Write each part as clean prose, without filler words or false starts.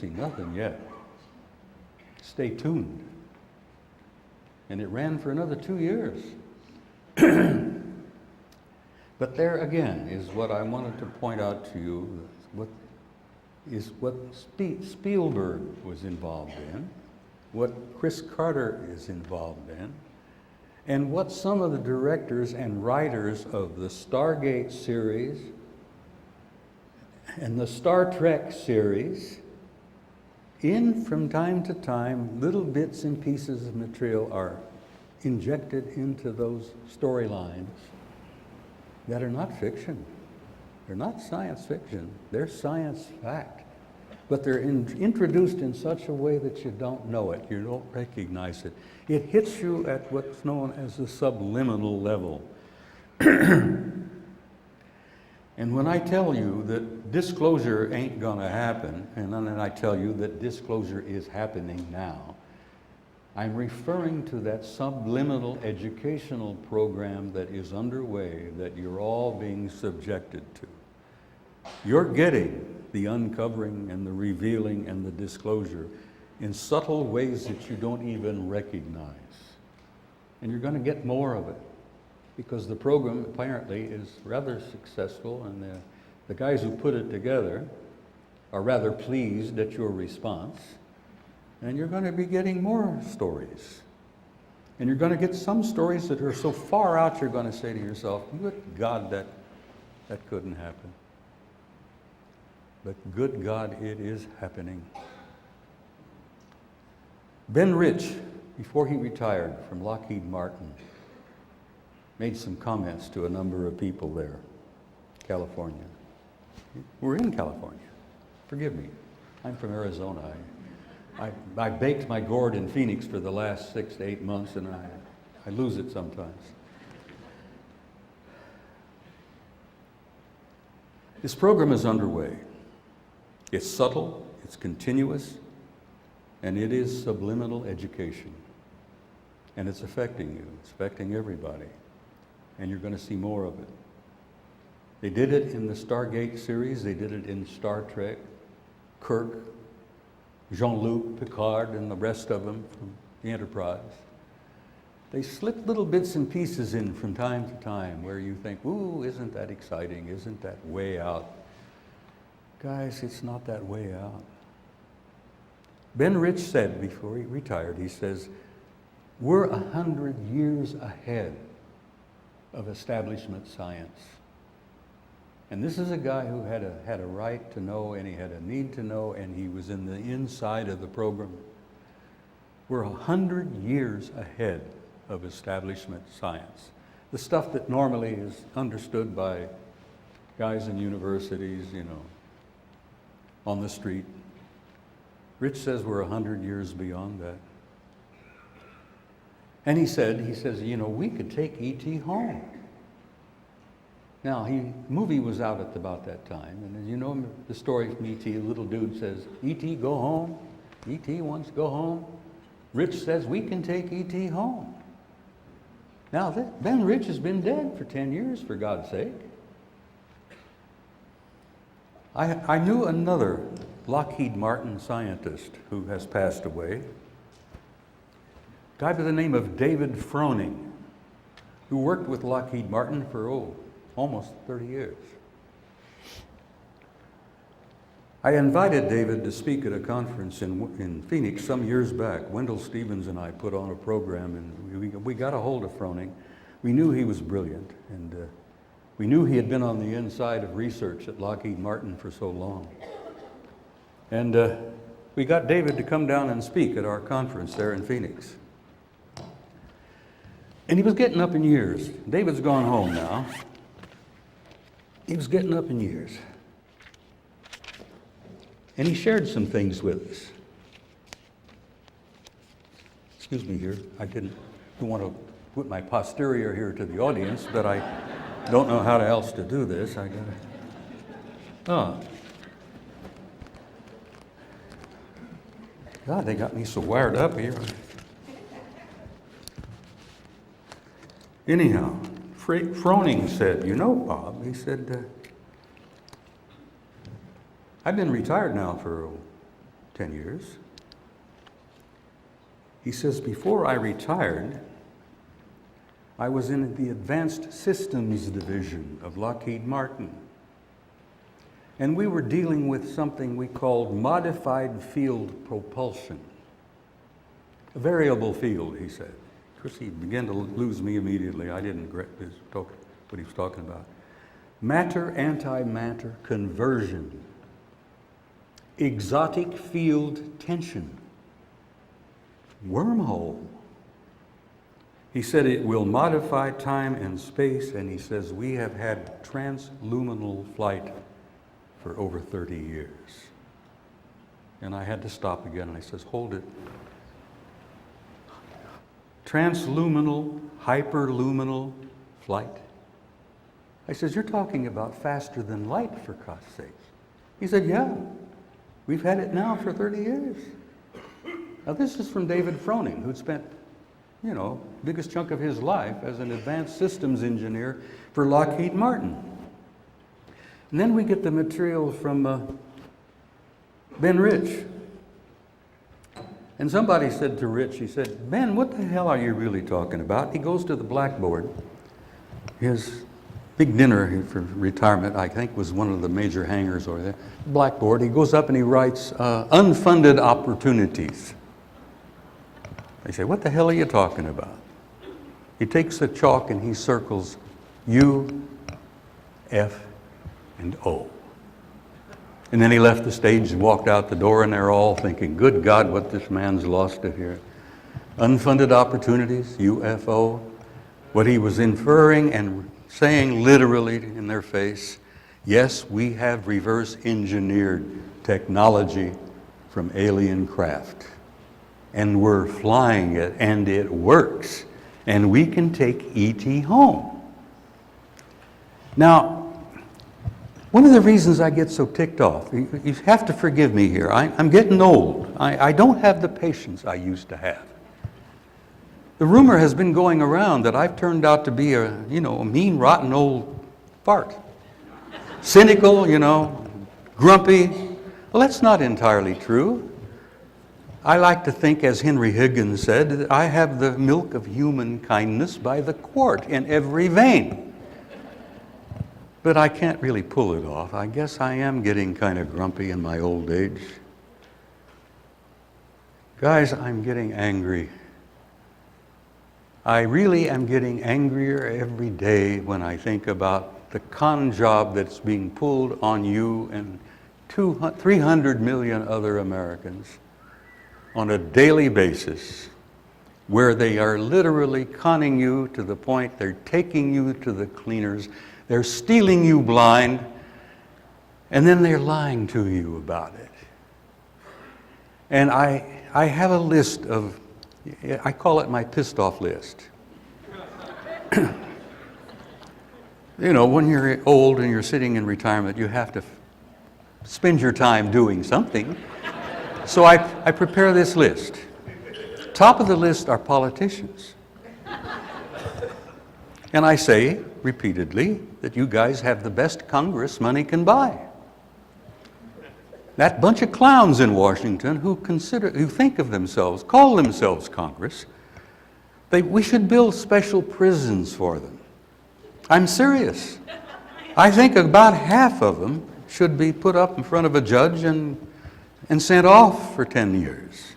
posting nothing yet. Stay tuned. And it ran for another 2 years. But there again is what I wanted to point out to you, what Spielberg was involved in, what Chris Carter is involved in, and what some of the directors and writers of the Stargate series and the Star Trek series, from time to time, little bits and pieces of material are injected into those storylines that are not fiction. They're not science fiction. They're science fact. But they're introduced in such a way that you don't know it. You don't recognize it. It hits you at what's known as the subliminal level. And when I tell you that disclosure ain't gonna happen, and then I tell you that disclosure is happening now, I'm referring to that subliminal educational program that is underway that you're all being subjected to. You're getting the uncovering and the revealing and the disclosure in subtle ways that you don't even recognize. And you're going to get more of it because the program apparently is rather successful, and the guys who put it together are rather pleased at your response. And you're going to be getting more stories. And you're going to get some stories that are so far out you're going to say to yourself, good God, that couldn't happen. But good God, it is happening. Ben Rich, before he retired from Lockheed Martin, made some comments to a number of people there, California. We're in California. Forgive me. I'm from Arizona. I baked my gourd in Phoenix for the last 6 to 8 months, and I lose it sometimes. This program is underway. It's subtle, it's continuous, and it is subliminal education. And it's affecting you. It's affecting everybody. And you're going to see more of it. They did it in the Stargate series. They did it in Star Trek. Kirk, Jean-Luc Picard, and the rest of them from the Enterprise. They slip little bits and pieces in from time to time where you think, ooh, isn't that exciting? Isn't that way out? Guys, it's not that way out. Ben Rich said before he retired, he says, we're 100 years ahead of establishment science. And this is a guy who had a right to know, and he had a need to know, and he was in the inside of the program. We're 100 years ahead of establishment science. The stuff that normally is understood by guys in universities, on the street. Rich says we're 100 years beyond that. And he says, we could take E.T. home. Now, movie was out at about that time, and as you know the story from E.T., the little dude says, E.T., go home. E.T. wants to go home. Rich says, we can take E.T. home. Now, Ben Rich has been dead for 10 years, for God's sake. I knew another Lockheed Martin scientist who has passed away, a guy by the name of David Froning, who worked with Lockheed Martin for, almost 30 years. I invited David to speak at a conference in Phoenix some years back. Wendell Stevens and I put on a program, and we got a hold of Froning. We knew he was brilliant, and we knew he had been on the inside of research at Lockheed Martin for so long. And we got David to come down and speak at our conference there in Phoenix. And he was getting up in years. David's gone home now. He was getting up in years. And he shared some things with us. Excuse me here. I didn't want to put my posterior here to the audience, but I don't know how else to do this. God, they got me so wired up here. Anyhow, Froning said, Bob, he said, I've been retired now for 10 years. He says, before I retired, I was in the Advanced Systems Division of Lockheed Martin. And we were dealing with something we called modified field propulsion. A variable field, he said. Of course, he began to lose me immediately. I didn't get what he was talking about. Matter-antimatter conversion. Exotic field tension. Wormhole. He said it will modify time and space, and he says we have had transluminal flight for over 30 years. And I had to stop again, and I says, hold it. Transluminal, hyperluminal flight. I says, you're talking about faster than light, for God's sakes. He said, yeah, we've had it now for 30 years. Now this is from David Froning, who'd spent, biggest chunk of his life as an advanced systems engineer for Lockheed Martin. And then we get the material from Ben Rich. And somebody said to Rich, he said, Ben, what the hell are you really talking about? He goes to the blackboard. His big dinner for retirement, I think, was one of the major hangars over there. Blackboard, he goes up and he writes, unfunded opportunities. They say, what the hell are you talking about? He takes the chalk and he circles U, F, and O. And then he left the stage and walked out the door, and they're all thinking, good God, what this man's lost it here. Unfunded opportunities, UFO. What he was inferring and saying literally in their face, yes, we have reverse engineered technology from alien craft. And we're flying it, and it works. And we can take E.T. home. Now, one of the reasons I get so ticked off, you have to forgive me here, I'm getting old. I don't have the patience I used to have. The rumor has been going around that I've turned out to be a mean, rotten old fart. Cynical, grumpy. Well, that's not entirely true. I like to think, as Henry Higgins said, that I have the milk of human kindness by the quart in every vein. But I can't really pull it off. I guess I am getting kind of grumpy in my old age. Guys, I'm getting angry. I really am getting angrier every day when I think about the con job that's being pulled on you and 300 million other Americans on a daily basis, where they are literally conning you to the point they're taking you to the cleaners, they're stealing you blind, and then they're lying to you about it. And I have a list of, I call it my pissed off list. When you're old and you're sitting in retirement, you have to spend your time doing something. So I prepare this list. Top of the list are politicians. And I say repeatedly that you guys have the best Congress money can buy. That bunch of clowns in Washington who think of themselves, call themselves Congress, we should build special prisons for them. I'm serious. I think about half of them should be put up in front of a judge and sent off for 10 years.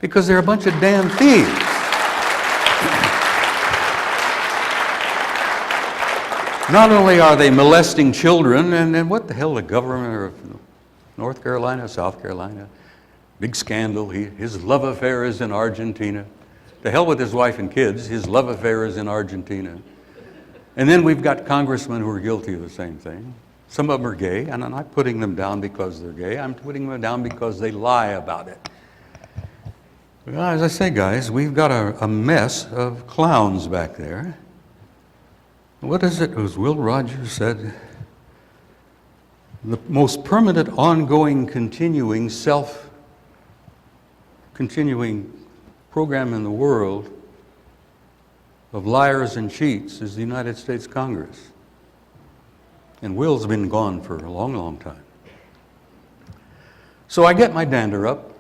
Because they're a bunch of damn thieves. Not only are they molesting children, and what the hell, the governor of North Carolina, South Carolina, big scandal, his love affair is in Argentina. To hell with his wife and kids, his love affair is in Argentina. And then we've got congressmen who are guilty of the same thing. Some of them are gay, and I'm not putting them down because they're gay. I'm putting them down because they lie about it. Well, as I say, guys, we've got a mess of clowns back there. What is it, as Will Rogers said, the most permanent, ongoing, continuing, self-continuing program in the world of liars and cheats is the United States Congress. And Will's been gone for a long, long time. So I get my dander up,